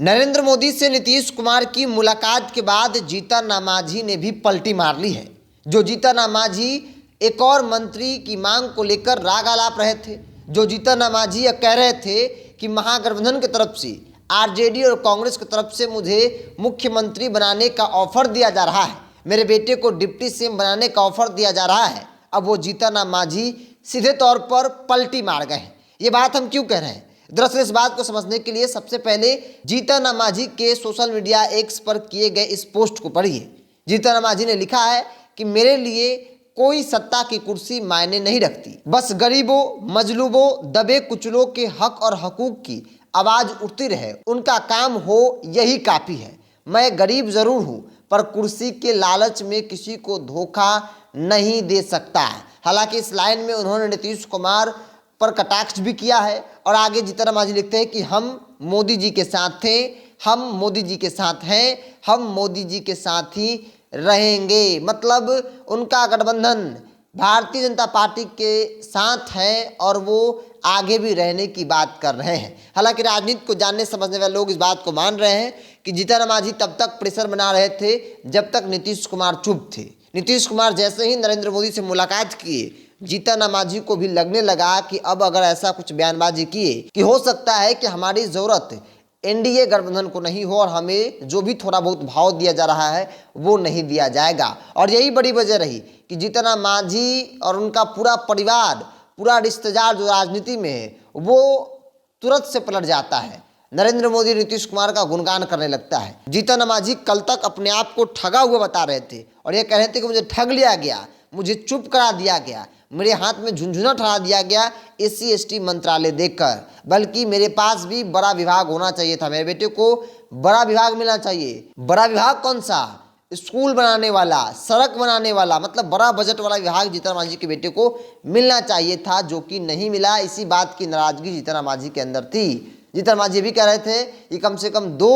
नरेंद्र मोदी से नीतीश कुमार की मुलाकात के बाद जीतन राम मांझी ने भी पलटी मार ली है। जो जीतन राम मांझी एक और मंत्री की मांग को लेकर राग आलाप रहे थे, जो जीतन राम मांझी कह रहे थे कि महागठबंधन की तरफ से आरजेडी और कांग्रेस की तरफ से मुझे मुख्यमंत्री बनाने का ऑफर दिया जा रहा है, मेरे बेटे को डिप्टी सीएम बनाने का ऑफर दिया जा रहा है। अब वो जीतन राम मांझी सीधे तौर पर पलटी मार गए हैं। ये बात हम क्यों कह रहे हैं? दरअसल इस बात को समझने के लिए सबसे पहले जीतन राम मांझी के सोशल मीडिया एक्स पर किए गए इस पोस्ट को पढ़िए। जीतन राम मांझी ने लिखा है कि मेरे लिए कोई सत्ता की कुर्सी मायने नहीं रखती, बस गरीबों, मजलूबों, दबे कुचलों के हक और हकूक की आवाज उठती रहे, उनका काम हो यही काफी है। मैं गरीब जरूर हूं, पर कुर्सी के लालच में किसी को धोखा नहीं दे सकता। हालांकि इस लाइन में उन्होंने नीतीश कुमार पर कटाक्ष भी किया है और आगे जीतन राम मांझी लिखते हैं कि हम मोदी जी के साथ थे, हम मोदी जी के साथ हैं, हम मोदी जी के साथ ही रहेंगे। मतलब उनका गठबंधन भारतीय जनता पार्टी के साथ है और वो आगे भी रहने की बात कर रहे हैं। हालांकि राजनीति को जानने समझने वाले लोग इस बात को मान रहे हैं कि जीतन राम मांझी तब तक प्रेशर बना रहे थे जब तक नीतीश कुमार चुप थे। नीतीश कुमार जैसे ही नरेंद्र मोदी से मुलाकात किए, जीतन राम मांझी को भी लगने लगा कि अब अगर ऐसा कुछ बयानबाजी किए कि हो सकता है कि हमारी ज़रूरत एनडीए गठबंधन को नहीं हो और हमें जो भी थोड़ा बहुत भाव दिया जा रहा है वो नहीं दिया जाएगा। और यही बड़ी वजह रही कि जीतन राम मांझी और उनका पूरा परिवार, पूरा रिश्तेदार जो राजनीति में है वो तुरंत से पलट जाता है। नरेंद्र मोदी नीतीश कुमार का गुणगान करने लगता है। जीतन राम मांझी कल तक अपने आप को ठगा हुआ बता रहे थे और ये कह रहे थे कि मुझे ठग लिया गया, मुझे चुप करा दिया गया, मेरे हाथ में झुनझुना ठहरा दिया गया एससी एसटी मंत्रालय देकर, बल्कि मेरे पास भी बड़ा विभाग होना चाहिए था, मेरे बेटे को बड़ा विभाग मिलना चाहिए। बड़ा विभाग कौन सा? स्कूल बनाने वाला, सड़क बनाने वाला, मतलब बड़ा बजट वाला विभाग जीतन राम मांझी के बेटे को मिलना चाहिए था, जो कि नहीं मिला। इसी बात की नाराजगी जीतन राम मांझी के अंदर थी। जीतन राम मांझी भी कह रहे थे कि कम से कम 2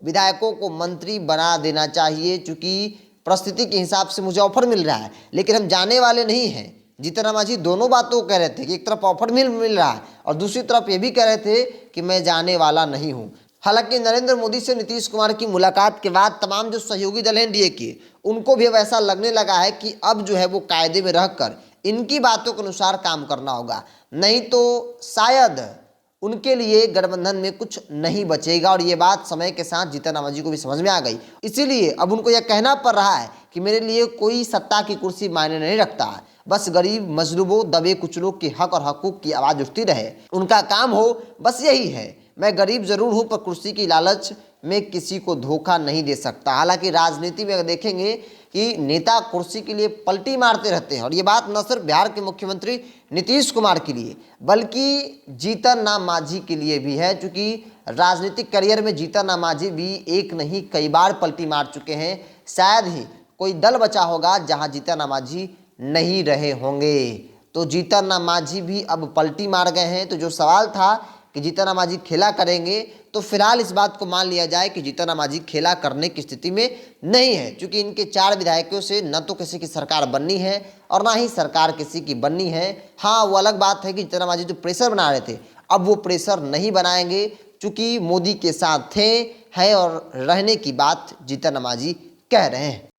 विधायकों को मंत्री बना देना चाहिए, चूंकि परिस्थिति के हिसाब से मुझे ऑफर मिल रहा है, लेकिन हम जाने वाले नहीं हैं। जीतन राम मांझी दोनों बातों को कह रहे थे कि एक तरफ ऑफर मिल रहा है और दूसरी तरफ ये भी कह रहे थे कि मैं जाने वाला नहीं हूं। हालांकि नरेंद्र मोदी से नीतीश कुमार की मुलाकात के बाद तमाम जो सहयोगी दल हैं एनडीए के, उनको भी अब ऐसा लगने लगा है कि अब जो है वो कायदे में रहकर इनकी बातों के अनुसार काम करना होगा, नहीं तो शायद उनके लिए गठबंधन में कुछ नहीं बचेगा। और ये बात समय के साथ जीतन राम मांझी को भी समझ में आ गई, इसीलिए अब उनको यह कहना पड़ रहा है कि मेरे लिए कोई सत्ता की कुर्सी मायने नहीं रखता है, बस गरीब, मजलूबों, दबे कुचलों के हक और हकूक की आवाज़ उठती रहे, उनका काम हो बस यही है। मैं गरीब जरूर हूं, पर कुर्सी की लालच में किसी को धोखा नहीं दे सकता। हालांकि राजनीति में अगर देखेंगे कि नेता कुर्सी के लिए पलटी मारते रहते हैं, और ये बात न सिर्फ बिहार के मुख्यमंत्री नीतीश कुमार के लिए बल्कि जीतन राम मांझी के लिए भी है, क्योंकि राजनीतिक करियर में जीतन राम मांझी भी एक नहीं कई बार पलटी मार चुके हैं। शायद ही कोई दल बचा होगा जहां जीतन राम मांझी नहीं रहे होंगे। तो जीतन राम मांझी भी अब पलटी मार गए हैं। तो जो सवाल था कि जीतन राम मांझी खेला करेंगे, तो फिलहाल इस बात को मान लिया जाए कि जीतन राम मांझी खेला करने की स्थिति में नहीं है, क्योंकि इनके 4 विधायकों से न तो किसी की सरकार बननी है और ना ही सरकार किसी की बननी है। हाँ, वो अलग बात है कि जीतन राम मांझी जो प्रेशर बना रहे थे, अब वो प्रेशर नहीं बनाएंगे, चूँकि मोदी के साथ थे, हैं और रहने की बात जीतन राम मांझी कह रहे हैं।